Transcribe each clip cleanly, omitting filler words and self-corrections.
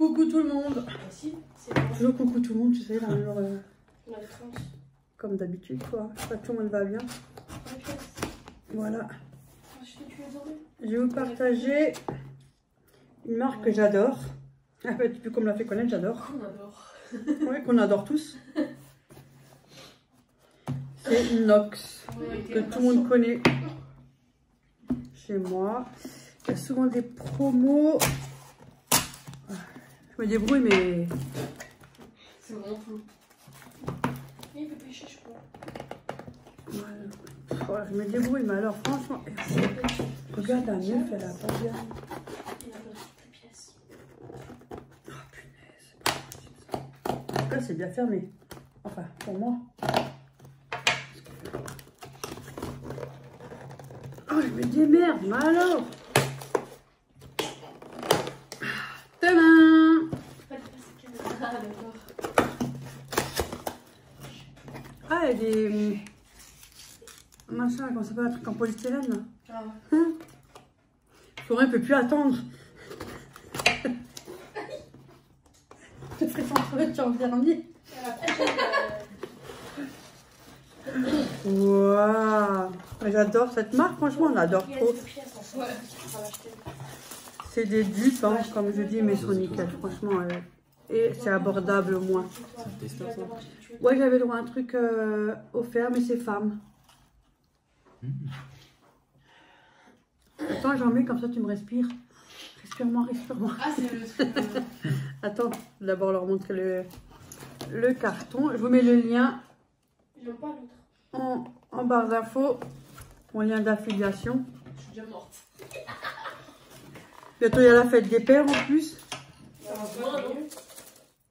Coucou tout le monde. Si, c'est bon. Toujours coucou tout le monde, tu sais, là, genre, On a des trans. comme d'habitude, quoi. Pas tout le monde va bien. Voilà. Je vais vous partager une marque que j'adore. En fait, depuis qu'on me l'a fait connaître, j'adore. On adore. Oui, qu'on adore tous. C'est Nox, que tout le monde connaît chez moi. Il y a souvent des promos. Je me débrouille, mais... C'est vraiment flou. Il peut pêcher, je crois. Voilà, je me débrouille, mais alors franchement... Regarde la meuf, elle a pas bien... Il a pas toutes les pièces. Oh punaise. En tout cas, c'est bien fermé. Enfin, pour moi. Oh, je me démerde, mais alors Tadam! Ah, d'accord. Ah, il y a des... Machin, comment ça s'appelle, un truc en polystyrène, là. Ah ouais. Hein? Florent ne peut plus attendre. Je ferai sans en dernier. Waouh! J'adore cette marque, franchement, on adore trop. Ouais. C'est des dupes, hein, comme je dis, mais sont nickel, franchement. Et c'est abordable au moins. Ouais, j'avais droit à un truc offert, mais c'est femme. Attends, j'en mets comme ça, tu me respires. Respire-moi, respire-moi. Ah, c'est le truc. Attends, d'abord leur montrer le carton. Je vous mets le lien J'aime pas l'autre. en barre d'infos, mon lien d'affiliation. Je suis déjà morte. Bientôt, il y a la fête des pères en plus. Ça va pas, non?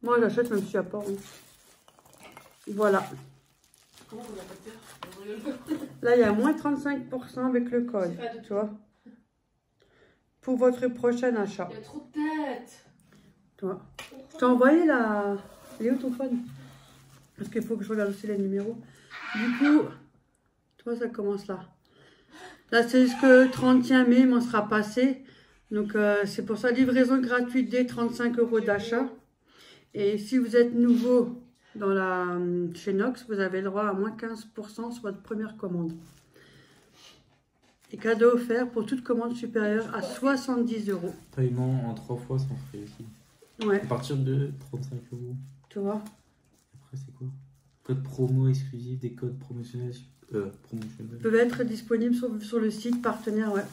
Moi, j'achète même si il n'y a pas. Hein. Voilà. Comment on a pas peur? Là, il y a moins 35% avec le code. Tu vois? Pour votre prochain achat. Il y a trop de têtes. Tu vois? Je t'ai envoyé la... Elle est où ton phone? Parce qu'il faut que je regarde aussi les numéros. Du coup, tu vois, ça commence là. Là, c'est jusque 31 mai, mais on sera passé. Donc, c'est pour ça, livraison gratuite dès 35 € d'achat. Et si vous êtes nouveau chez Nox, vous avez le droit à moins 15% sur votre première commande. Et cadeau offert pour toute commande supérieure à 70 €. Paiement en 3 fois sans frais aussi. Ouais. À partir de 35 €. Tu vois? Après, c'est quoi? Code promo exclusif, des codes promotionnels. Peuvent être disponibles sur le site partenaire, ouais.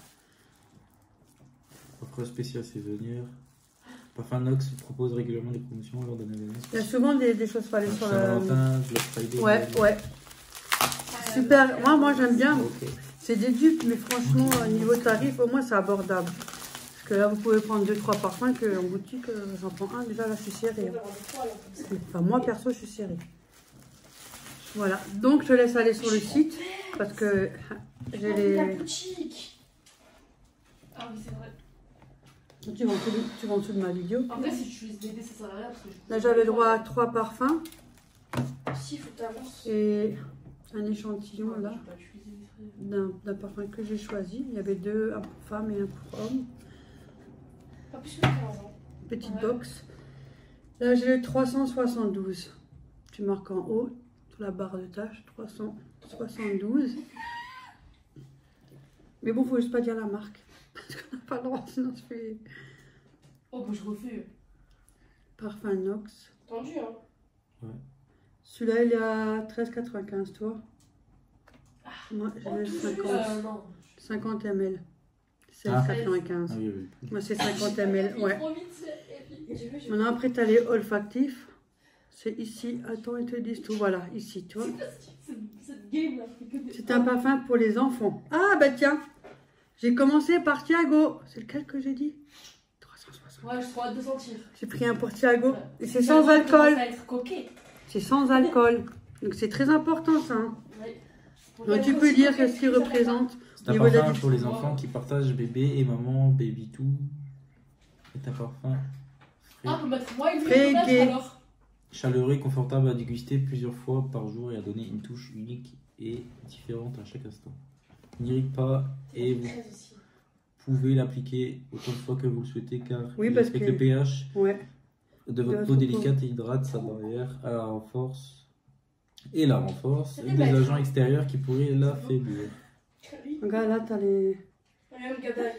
Offre spéciale saisonnière. Parfum Nox propose régulièrement des promotions lors d'un événement. Il y a souvent des choses pour aller sur le... Saint-Valentin, Black Friday. Ouais, ouais. Super. Moi j'aime bien. Ok. C'est des dupes, mais franchement, au niveau tarif, au moins c'est abordable. Parce que là, vous pouvez prendre 2-3 parfums qu'en boutique, j'en prends un. Déjà, là, je suis serrée. Enfin, moi, perso, je suis serrée. Voilà. Donc, je laisse aller sur le site. Parce que j'ai les... La boutique. Ah oui, c'est vrai. Tu vas en dessous de ma vidéo. En vrai, si tu utilises bébé, ça sert à rien. Parce que Là, j'avais droit à 3 parfums. Si, il faut que tu avances. Et un échantillon, là. Je peux pas utiliser les frais. D'un parfum que j'ai choisi. Il y avait deux, un pour femme et un pour homme. Pas plus que 15 ans. Petite Ouais. box. Là, j'ai le 372. Tu marques en haut, sur la barre de tâches, 372. Mais bon, faut juste pas dire la marque. Parce qu'on n'a pas le droit, sinon je fais Oh, bah je refais. parfum Nox. Tendu, hein. Ouais. Celui-là, il est à 13,95, toi. Moi, j'ai Oh, le tout 50, non. 50 ml. Ah. 16,95. Ah oui, oui. Moi, c'est 50 ml, ouais. Trop vite, c'est... Maintenant, après, tu as les olfactifs. C'est ici. Attends, ils te disent tout. Voilà, ici, tu vois. Cette game là. C'est un parfum pour les enfants. Ah, bah tiens. J'ai commencé par Thiago. C'est lequel que j'ai dit? 360. Ouais, je suis trop hâte de sentir. J'ai pris un pour Thiago. Et c'est Ça sans alcool. commence à être coquet. C'est sans alcool. Donc, c'est très important, ça. Hein. Ouais. Donc, tu peux dire ce qu'il représente. C'est un Niveau parfum d'addiction. pour les enfants qui partagent bébé et maman, baby tout. C'est un parfum Ah, on peut mettre moi et lui Frais peut-être, gay. alors. chaleureux et confortable à déguster plusieurs fois par jour et à donner une touche unique et différente à chaque instant. N'irrite pas et vous 13 aussi. pouvez l'appliquer autant de fois que vous le souhaitez car Oui, il parce respecte que- le pH Ouais. de votre peau délicate et hydrate sa barrière à la renforce et la renforce et des agents extérieurs qui pourraient l'affaiblir. Regarde là, t'as les.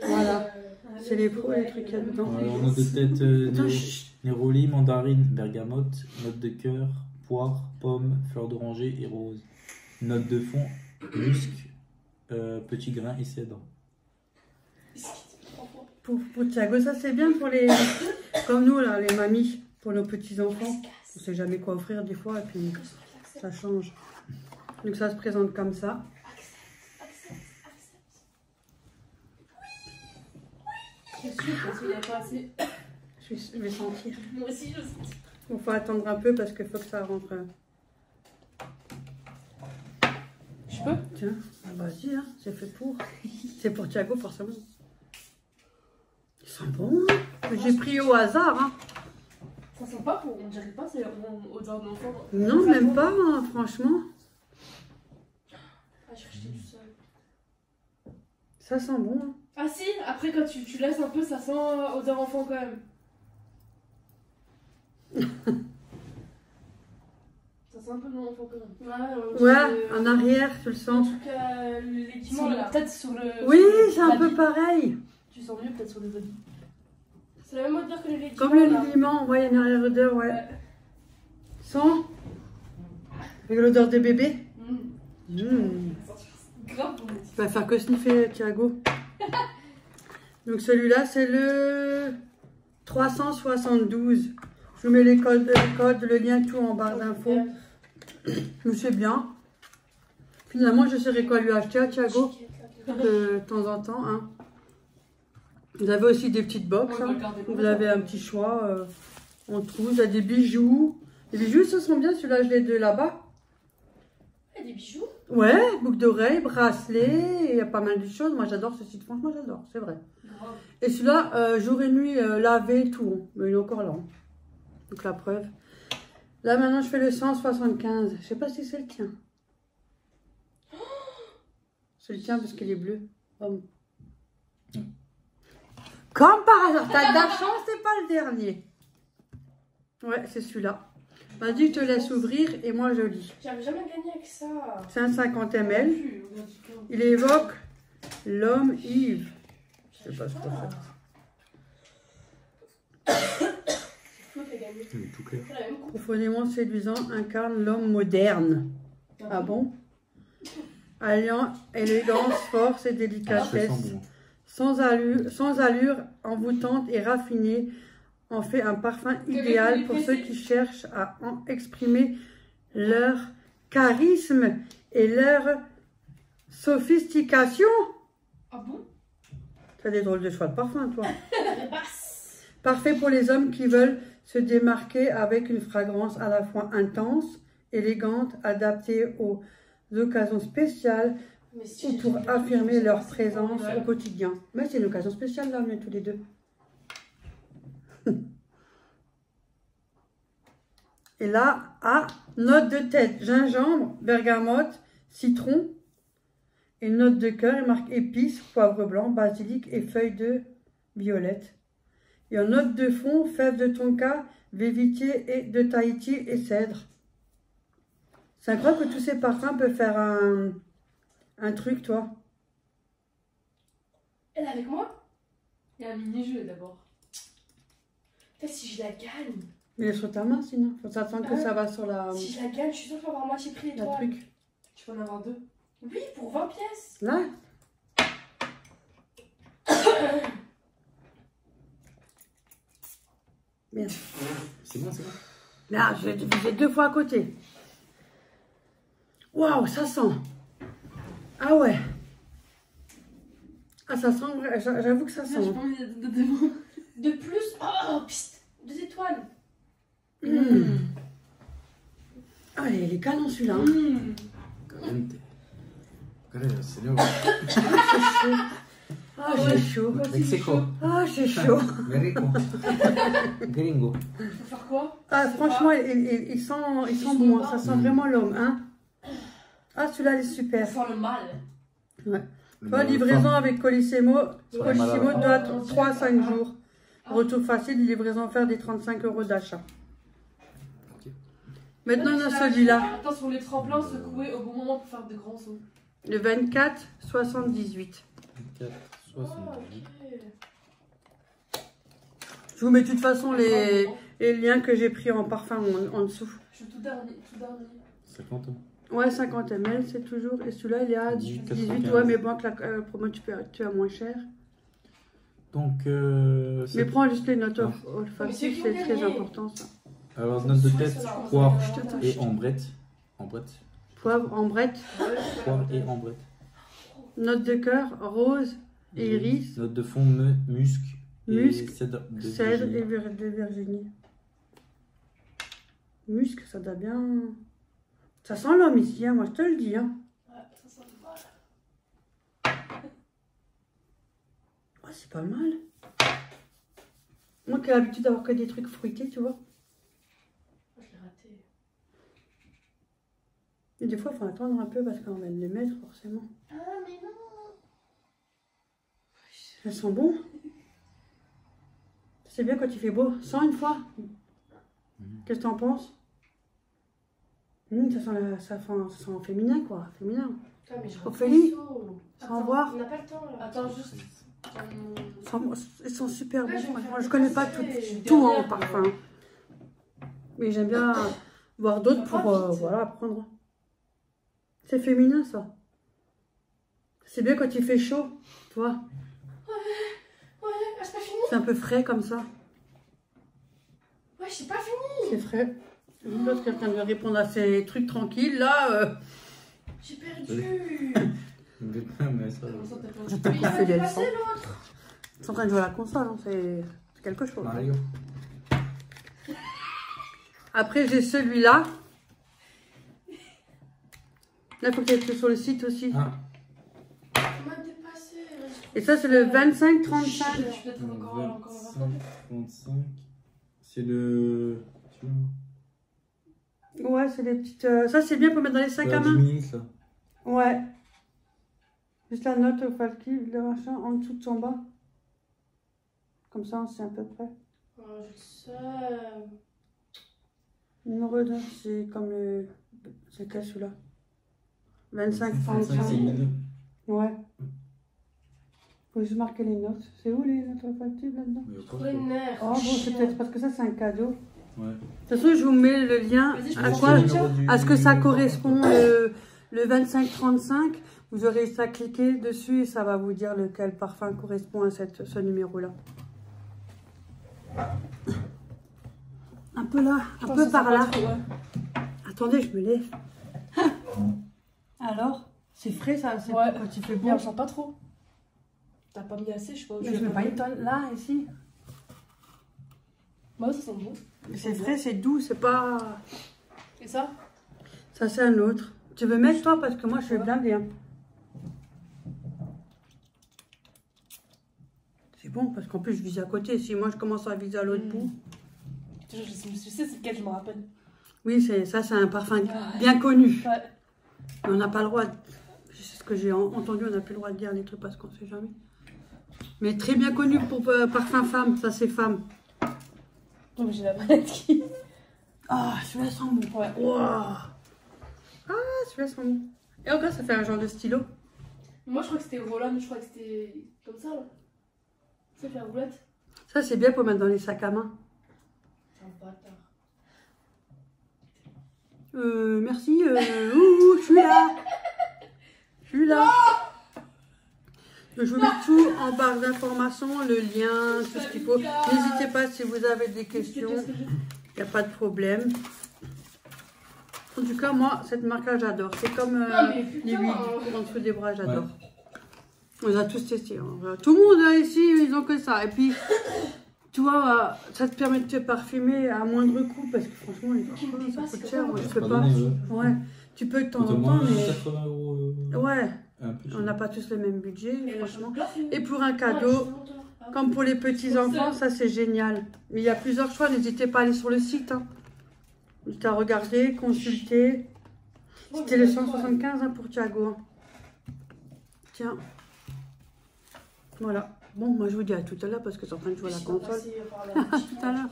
Voilà. C'est les pros, les trucs qu'il y a dedans. Alors, note de tête néroli, mandarine, bergamote, note de cœur, poire, pomme, fleur d'oranger et rose. Note de fond, musc, petit grain et cèdre. Pour Thiago, ça c'est bien pour les. Comme nous là, les mamies, pour nos petits-enfants. On sait jamais quoi offrir des fois et puis ça change. Donc ça se présente comme ça. C'est sûr parce qu'il n'y a pas assez. Je vais sentir. Moi aussi, je sens. Il faut attendre un peu parce qu'il faut que ça rentre. Je peux? Tiens, vas-y, hein, c'est fait pour. C'est pour Thiago, forcément. Ils sont bons, hein. J'ai pris au hasard. Hein. Ça sent pas pour. On dirait pas, c'est odeur d'enfant. Non, même pas, hein, franchement. Ah, j'ai rejeté du sol. Ça sent bon. Hein. Ah, si, après, quand tu laisses un peu, ça sent odeur enfant quand même. Ça sent un peu non enfant quand même. Ouais, en arrière, tu le sens. En tout cas, les dimanches, peut-être sur le. Oui, c'est un peu pareil. Tu sens mieux peut-être sur le body. C'est la même odeur que les légumes. Comme le liment, ouais, il y a une arrière-odeur, ouais. Sens. Avec l'odeur des bébés. Grave bon. Tu vas faire que sniffer, Thiago. Donc celui-là, c'est le 372. Je vous mets les codes, le lien, tout en barre d'infos. Mais c'est bien. Finalement, je saurais quoi lui acheter à Thiago de temps en temps. Hein. Vous avez aussi des petites box. Hein. Vous avez un petit choix. On trouve. Il y a des bijoux. Les bijoux, ce sont bien. Celui-là, je l'ai de là-bas. Il y a des bijoux? Ouais, boucles d'oreilles, bracelets. Il y a pas mal de choses. Moi, j'adore ce site. Franchement, j'adore. C'est vrai. Grave. Et celui-là, jour et nuit, lavé, tout. Mais il est encore là. Donc la preuve. Là, maintenant, je fais le 175. Je sais pas si c'est le tien. C'est le tien parce qu'il est bleu. Comme par hasard. T'as de la chance, c'est pas le dernier. Ouais, c'est celui-là. Vas-y, je te laisse ouvrir et moi, je lis. J'avais jamais gagné avec ça. C'est un 50 ml. Il évoque l'homme Yves. Je sais pas ce que c'est. Tout clair. Profondément séduisant, incarne l'homme moderne. Ah bon? Alliant élégance, force et délicatesse. Sans allure envoûtante et raffinée, en fait un parfum idéal pour ceux qui cherchent à en exprimer leur charisme et leur sophistication. Ah bon? Tu as des drôles de choix de parfum, toi. Parfait pour les hommes qui veulent se démarquer avec une fragrance à la fois intense, élégante, adaptée aux occasions spéciales ou pour affirmer leur présence au quotidien. Mais c'est une occasion spéciale là, on est tous les deux. Et là, note de tête, gingembre, bergamote, citron. Et note de cœur, il marque épices, poivre blanc, basilic et feuilles de violette. Et en note de fond, fèves de tonka, vévitier et de Tahiti et cèdre. C'est incroyable que tous ces parfums peuvent faire un truc, toi. Elle est avec moi? Il y a un mini-jeu d'abord. Peut-être si je la gagne. Mais elle est sur ta main sinon. Faut s'attendre que ça va sur la. Si je la gagne, je suis sûre que je vais avoir moitié prix la l'étoile. truc. Tu peux en avoir deux. Oui, pour 20 pièces. Là. Merde. C'est bon, c'est bon. Là, j'ai deux fois à côté. Waouh, ça sent. Ah ouais. Ah, ça sent. J'avoue que ça sent. J'ai pas envie de plus. Oh, piste. 2 étoiles. Ah, il est canon celui-là. C'est là. Ah, j'ai chaud. Mexico. Ah, j'ai chaud. Mexico. Gringo. Faut faire quoi? Ah, franchement, il sent bon. Ça sent vraiment l'homme, hein. Ah, celui-là, il est super. Ça sent le mal. Ouais. Toi, livraison avec Colissimo doit 3 à 5 jours. Retour facile, livraison offerte des 35 € d'achat. Maintenant, on a celui-là. Attends, sur les tremplins, secouer au bon moment pour faire de grands sauts. Le 24 78. 24, Oh, 78. ok. Je vous mets de toute façon les liens que j'ai pris en parfum en dessous. Je suis tout dernier. 50 ans. Ouais, 50 ml, c'est toujours. Et celui-là, il est à 18. Ouais, mais bon, que la promo, tu as moins cher. Donc, Mais prends juste les notes Ah. olfactives, Mais c'est c'est très important ça. alors, note de tête, Ouais, poire ça, et ambrette. Ambrette. Poivre, ambrette. Poire et ambrette. Note de cœur, rose, iris, Note de fond, musc. Musc, et cèdre de cèdre Virginie. et de Virginie. Musc, ça doit bien. Ça sent l'homme ici, hein, moi je te le dis. Hein. Ouais, ça sent mal. Oh, c'est pas mal. Moi qui ai l'habitude d'avoir que des trucs fruités, tu vois. Je l'ai raté. Et des fois, il faut attendre un peu parce qu'on va les mettre forcément. Ah, mais non. Elles sont bons. C'est bien quand il fait beau. Sens une fois. Qu'est-ce que t'en penses? Ça sent féminin, quoi. Féminin. Ah, mais je Ophélie, Sans sans voir. On n'a pas le temps là. Attends, juste. Ils sont super Ouais, bons. je vais me Franchement, faire je connais pas passer. tout en Dernière, parfum. Mais j'aime bien voir d'autres Ça va pour vite. voilà, apprendre. C'est féminin, ça. C'est bien quand il fait chaud, tu vois. Ouais, c'est pas fini. C'est un peu frais comme ça. Ouais, c'est pas fini. C'est frais. L'autre quelqu'un de répondre à ces trucs tranquilles, là. J'ai perdu. Mais ça, Comment ça, t'as perdu? Je t'ai Mais il poussé fallait les passer, leçons. l'autre. Ils sont en train de jouer à la console, hein, c'est quelque chose. Mario. Après, j'ai celui-là. Là, il faut qu'il y ait sur le site aussi. Ah, On m'a dépassé. Et ça, c'est le 25-35. Je suis peut-être encore 25, 35. C'est le. Ouais, c'est des petites. Ça, c'est bien pour mettre dans les sacs à 10 main. minutes là. Ouais. Juste la note olfactive, le machin, en dessous de son bas. Comme ça, on sait à peu près. Oh, je sais. Numéro 2, c'est comme le. C'est quel celui-là? 25, 35, 35. c'est une. Ouais. Faut juste marquer les notes. C'est où les notes olfactives là-dedans? Trop les nerfs. Oh bon, c'est peut-être parce que ça, c'est un cadeau. Ouais. De toute façon, je vous mets le lien Vas-y, je à peux quoi, changer à ce que ça correspond le 25-35. Vous aurez juste à cliquer dessus et ça va vous dire lequel parfum correspond à ce numéro-là. Un peu là, un peu par là. Attendez, je me lève. Alors, c'est frais ça, c'est Ouais. quand il fait Mais bon. on sent pas trop. T'as pas mis assez, je sais pas. Je mets pas une tonne là, ici. Moi, ça sent bon. C'est frais, c'est doux, c'est pas... Et ça? Ça, c'est un autre. Tu veux mettre toi parce que moi, je suis blindée. Hein. C'est bon parce qu'en plus, je vise à côté. Si moi, je commence à viser à l'autre bout. Je sais c'est lequel, je me rappelle. Oui, ça, c'est un parfum bien connu. Ouais. Mais on n'a pas le droit. C'est ce que j'ai entendu, on n'a plus le droit de dire des trucs parce qu'on ne sait jamais. Mais très bien connu pour parfum femme. Ça, c'est femme. Non, mais j'ai la palette qui. Ah, celui-là sent bon. Ouais. Wow. Ah, celui-là sent bon. Et encore, ça fait un genre de stylo. Moi, je crois que c'était Roland, je crois que c'était comme ça, là. Tu sais, la roulette. Ça, c'est bien pour mettre dans les sacs à main. C'est un bâtard. Merci. Je suis là. Je suis là. Je vous mets tout en barre d'informations, le lien, tout ce qu'il faut. N'hésitez pas si vous avez des questions. Il n'y a pas de problème. En tout cas, moi, cette marque-là, j'adore. C'est comme mais putain, les huiles en dessous des bras, j'adore. On les a tous testés. Hein. Tout le monde là, ici, ils ont que ça. Et puis, tu vois, ça te permet de te parfumer à moindre coût parce que franchement, les parfums, ça coûte cher. Moi, je peux pas. Ouais, tu peux de temps en temps, mais 80 €. ouais, Un peu cher. on n'a pas tous le même budget, Et franchement. franchement. Et pour un cadeau, comme pour les petits enfants, ça c'est génial. Mais il y a plusieurs choix, n'hésitez pas à aller sur le site. Hein. Tu as regardé, consulté. C'était le 175 hein, pour Thiago. Tiens. Voilà. Bon, moi je vous dis à tout à l'heure parce que c'est en train de jouer à la console. À tout à l'heure.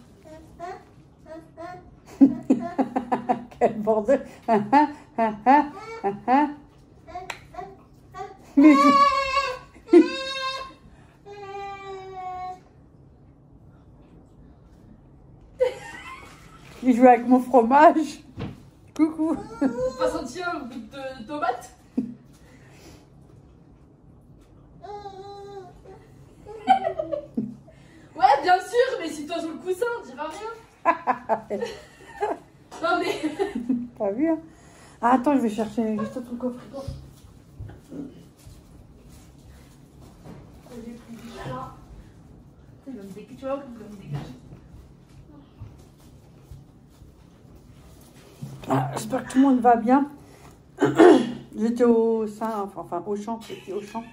Quel bordel. Mais il joue avec mon fromage. Coucou. Faut pas sentir le goût de tomate. Ouais, bien sûr, mais si toi sous le coussin, on dira rien. Non mais... T'as vu, hein? Ah, attends, je vais chercher juste un truc au frigo. J'ai pris du chat. Tu vas me dégager, tu vois, tu vas me dégager. Ah, j'espère que tout le monde va bien. J'étais au sein, enfin au champ, j'étais au champ.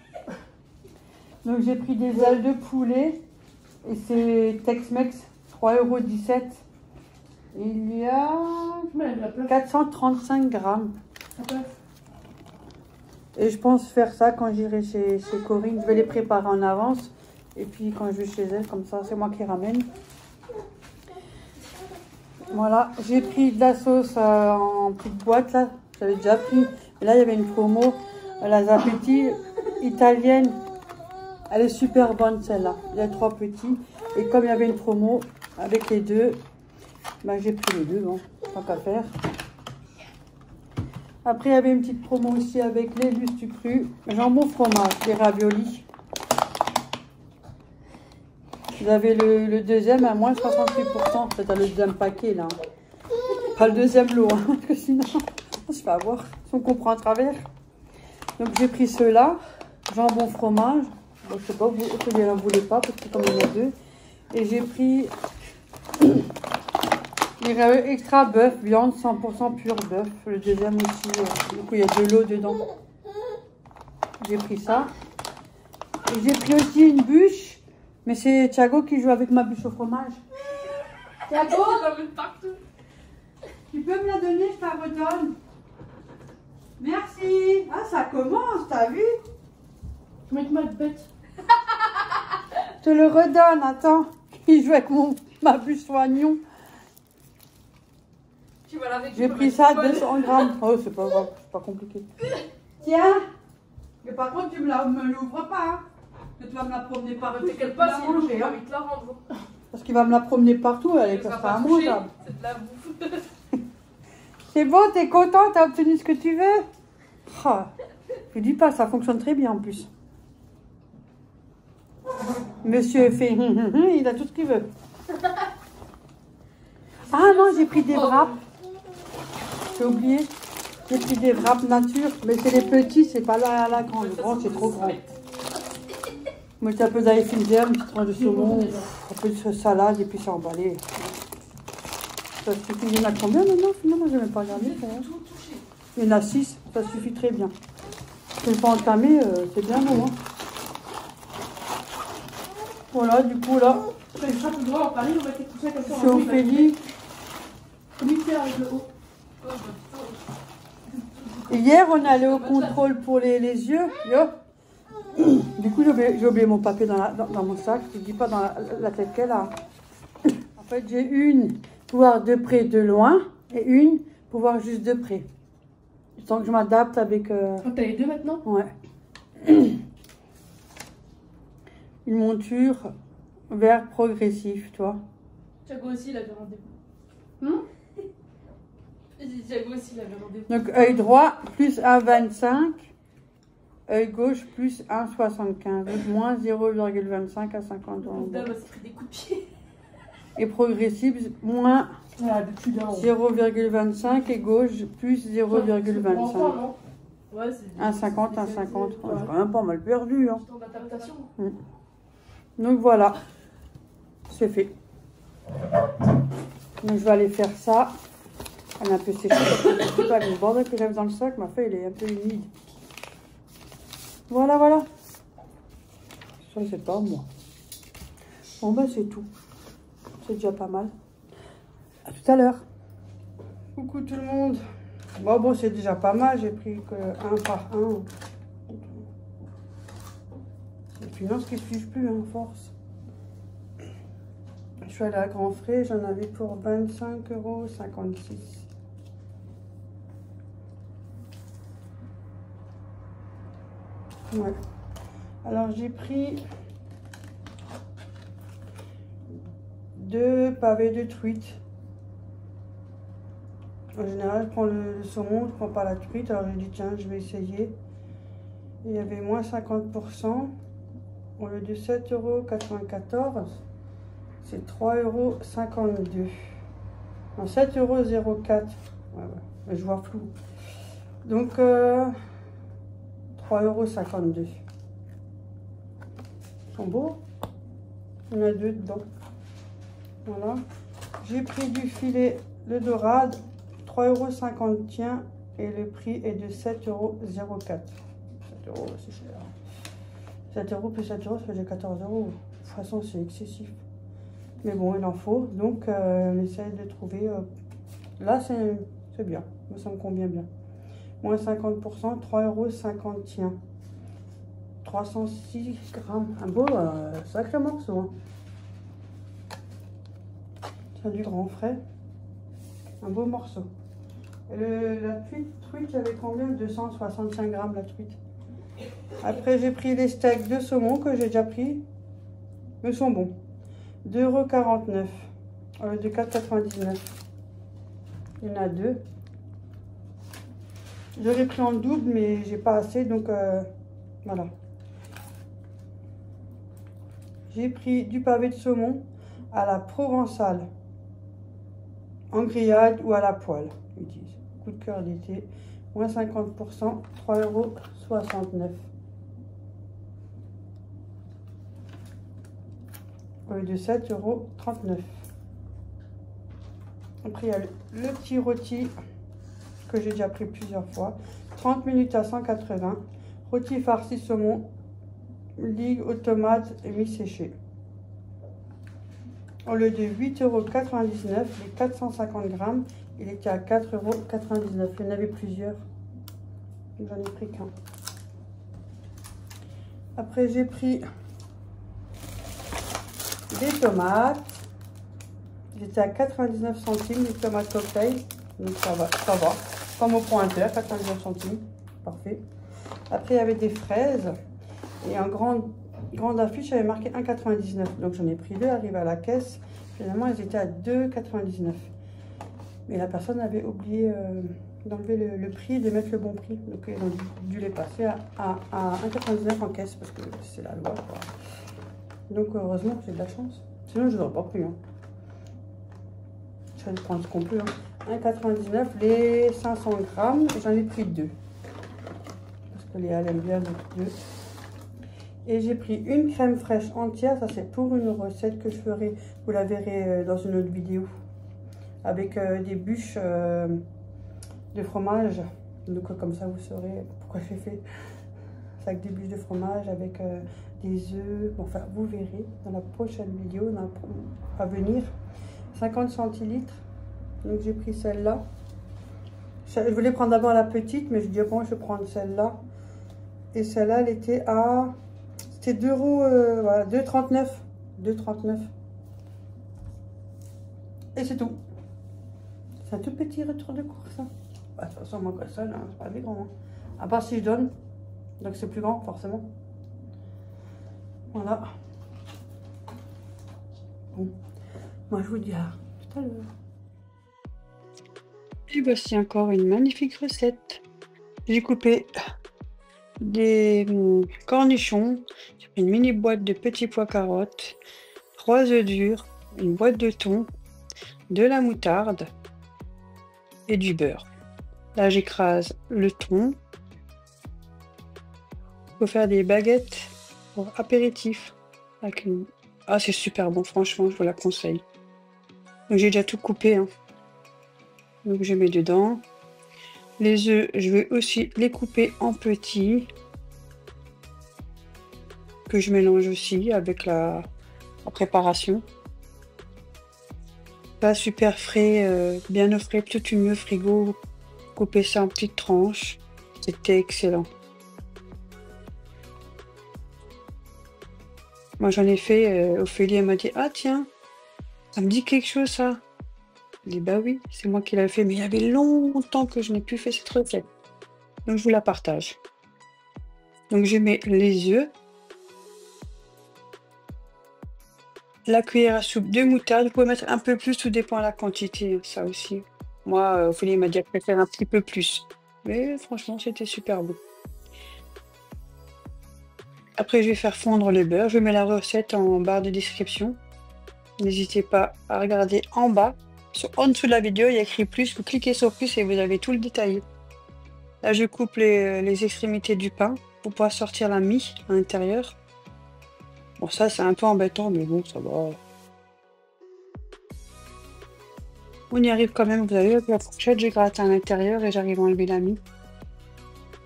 Donc j'ai pris des ailes de poulet et c'est Tex-Mex, 3,17 €. Il y a 435 grammes. Et je pense faire ça quand j'irai chez Corinne. Je vais les préparer en avance. Et puis quand je vais chez elle, comme ça, c'est moi qui ramène. Voilà, j'ai pris de la sauce en petite boîte là. J'avais déjà pris. Et là, il y avait une promo. La Zapetti italienne. Elle est super bonne celle-là. Il y a 3 petits. Et comme il y avait une promo avec les deux, ben, j'ai pris les deux. Bon, tant qu'à faire. Après, il y avait une petite promo aussi avec les lustres cru, jambon fromage, les raviolis. Vous avez le deuxième à moins 68%. C'est le deuxième paquet là. Pas le deuxième lot, hein, parce que sinon on se fait avoir. Si on comprend à travers. Donc j'ai pris ceux-là, jambon fromage. Bon, je sais pas, vous ne voulez pas parce que comme il y en a deux. Et j'ai pris les extra bœuf, viande 100% pur bœuf. Le deuxième aussi. Du coup, il y a 2 lots dedans. J'ai pris ça. Et j'ai pris aussi une bûche. Mais c'est Thiago qui joue avec ma bûche au fromage. Thiago, tu peux me la donner, je t'en redonne. Merci. Ah, ça commence, t'as vu? Mais ma bête. Je te le redonne, attends. Il joue avec ma bûche oignon. J'ai pris ça 200 grammes. Oh, c'est pas grave, c'est pas compliqué. Tiens. Mais par contre, tu me l'ouvres pas, hein. Que tu vas me la promener partout. T'inquiète pas, si manger, hein. Te la rendre. Parce qu'il va me la promener partout, elle ça sera immangeable. C'est de la bouffe. C'est bon, t'es content, t'as obtenu ce que tu veux. Oh, je dis pas, ça fonctionne très bien en plus. Monsieur fait il a tout ce qu'il veut. Ah non, j'ai pris des wraps. J'ai oublié. J'ai pris des wraps nature, mais c'est les petits, c'est pas la grande. Le grand, c'est trop grand. Moi, j'ai un peu d'affinitaire, une petite tranche de saumon, un peu de salade et puis c'est emballé. Ça suffit. Il y en a combien maintenant? Finalement, je n'ai même pas regardé. Il y en a 6, ça suffit très bien. Si je ne pas entamé, c'est bien bon. Hein. Voilà, du coup, là, Je serai tout droit en Paris, on va être couché comme ça. c'est Ophélie. Avec le haut. Hier, on est allé au contrôle pour les yeux. Yo. Du coup, j'ai oublié mon papier dans mon sac. Je ne dis pas dans la tête qu'elle a. En fait, j'ai une pour voir de près, de loin, et une pour voir juste de près. Tant que je m'adapte avec... T'as les deux maintenant? Ouais. Une monture vert progressif, tu vois. Thiago aussi, il avait rendez-vous. Thiago aussi, il avait rendez-vous. Donc, œil droit, plus 1,25. Œil gauche, plus 1,75. Donc, moins 0,25 à 50 euros. Dame, elle s'est pris des coups de pied. Et progressif, moins 0,25. Et gauche, plus 0,25. Ouais, c'est 1,50, 1,50. C'est quand même pas mal perdu. Hein. en adaptation. Donc, voilà. C'est fait. Donc, je vais aller faire ça. Elle est un peu séchée. C'est pas le bordel que j'avais dans le sac. Ma feuille, elle est un peu humide. Voilà, voilà. Ça, c'est pas moi. Bon, ben, c'est tout. C'est déjà pas mal. À tout à l'heure. Coucou tout le monde. Bon, c'est déjà pas mal. J'ai pris que un par un. finances qui ne suivent plus, hein, force. Je suis allée à Grand Frais, j'en avais pour 25,56 €. Ouais. Alors j'ai pris 2 pavés de truite. En général, je prends le saumon, je ne prends pas la truite. Alors j'ai dit, tiens, je vais essayer. Il y avait moins 50%. Au lieu de 7,94 €, c'est 3,52 €. Non, 7,04 €. Ouais, mais je vois flou. Donc, 3,52 €. Ils sont beaux. Il y en a 2 dedans. Voilà. J'ai pris du filet le dorade, 3,51 € et le prix est de 7,04 €. 7 €, c'est cher. 7 € plus 7 €, ça fait 14 €. De toute façon, c'est excessif. Mais bon, il en faut. Donc, on essaie de trouver... là, c'est bien. Moi, ça me convient bien. Moins 50%, 3,51 €. 306 grammes. Un beau sacré morceau. Hein. C'est du Grand Frais. Un beau morceau. Et la truite, j'avais combien? 265 grammes la truite. Après, j'ai pris les steaks de saumon que j'ai déjà pris. Ils sont bons. 2,49 € au lieu de 4,99 €. Il y en a 2. J'aurais pris en double, mais j'ai pas assez, donc voilà. J'ai pris du pavé de saumon à la provençale, en grillade ou à la poêle. Ils disent. Coup de cœur d'été, moins 50%, 3,69 € au lieu de 7,39 €. Après, il y a le petit rôti que j'ai déjà pris plusieurs fois. 30 minutes à 180. Rôti farci saumon, ligue aux tomates et mi-séché. Au lieu de 8,99 €, les 450 grammes, il était à 4,99 €. Il y en avait plusieurs. J'en ai pris qu'un. Après, j'ai pris des tomates. J'étais à 99 centimes, les tomates cocktail. Donc ça va, ça va. Comme au pointeur, 99 centimes. Parfait. Après, il y avait des fraises. Et en grande affiche, j'avais marqué 1,99 €. Donc j'en ai pris 2, arrivé à la caisse. Finalement, ils étaient à 2,99 €. Mais la personne avait oublié d'enlever le prix et de mettre le bon prix. Donc ils ont dû les passer à 1,99 € en caisse parce que c'est la loi, quoi. Donc heureusement que j'ai de la chance. Sinon, je n'aurais pas pris. Hein. Je vais prendre ce qu'on peut. Hein. 1,99 € les 500 grammes. J'en ai pris 2. Parce que Léa aime bien les 2. Et j'ai pris une crème fraîche entière. Ça, c'est pour une recette que je ferai. Vous la verrez dans une autre vidéo. Avec des bûches de fromage. Donc, comme ça, vous saurez pourquoi j'ai fait. C'est avec des bûches de fromage, avec des œufs. Bon, enfin, vous verrez dans la prochaine vidéo à venir. 50 centilitres. Donc, j'ai pris celle-là. Je voulais prendre d'abord la petite, mais je dis bon, je vais prendre celle-là. Et celle-là, elle était à... C'était 2 €, voilà, 2,39 €. 2,39 €. Et c'est tout. C'est un tout petit retour de course. Hein. Bah, de toute façon, moi, que seul, hein, c'est pas des grands. Hein. À part si je donne. Donc, c'est plus grand, forcément. Voilà. Bon. Moi, je vous dis à tout à l'heure. Et voici encore une magnifique recette. J'ai coupé des cornichons. J'ai pris une mini boîte de petits pois carottes, 3 œufs durs, une boîte de thon, de la moutarde et du beurre. Là, j'écrase le thon. Il faut faire des baguettes pour apéritif. Avec une... Ah, c'est super bon, franchement, je vous la conseille. Donc, j'ai déjà tout coupé. Hein. Donc, je mets dedans. Les œufs, je vais aussi les couper en petits. Que je mélange aussi avec la préparation. Pas super frais, bien au frais, peut-être mieux frigo. Couper ça en petites tranches. C'était excellent. Moi, j'en ai fait, Ophélie, elle m'a dit: «Ah tiens, ça me dit quelque chose ça». Je dis: «Bah oui, c'est moi qui l'avais fait, mais il y avait longtemps que je n'ai plus fait cette recette. Donc je vous la partage». Donc je mets les œufs, la cuillère à soupe de moutarde. Vous pouvez mettre un peu plus, tout dépend de la quantité, ça aussi. Moi, Ophélie m'a dit qu'elle préfère un petit peu plus. Mais franchement, c'était super bon. Après, je vais faire fondre le beurre. Je mets la recette en barre de description. N'hésitez pas à regarder en bas. En dessous de la vidéo, il y a écrit plus. Vous cliquez sur plus et vous avez tout le détail. Là, je coupe les extrémités du pain pour pouvoir sortir la mie à l'intérieur. Bon, ça, c'est un peu embêtant, mais bon, ça va. On y arrive quand même. Vous avez vu, avec la fourchette, je gratte à l'intérieur et j'arrive à enlever la mie.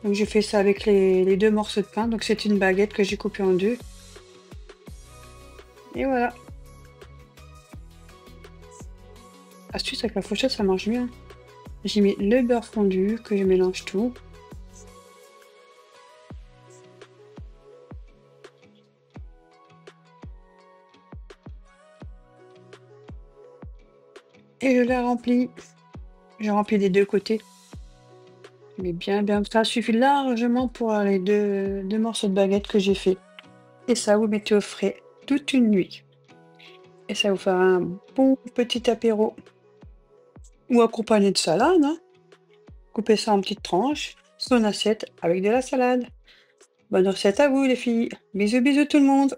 Donc, j'ai fait ça avec les 2 morceaux de pain. Donc, c'est une baguette que j'ai coupée en 2. Et voilà. Astuce avec la fourchette, ça marche bien. J'y mets le beurre fondu, que je mélange tout. Et je la remplis. Je remplis des 2 côtés. Je mets bien, ça suffit largement pour les deux morceaux de baguette que j'ai fait. Et ça, vous mettez au frais toute une nuit. Et ça vous fera un bon petit apéro. Ou accompagné de salade, hein. Coupez ça en petites tranches, sur une assiette avec de la salade. Bonne recette à vous les filles. Bisous bisous tout le monde.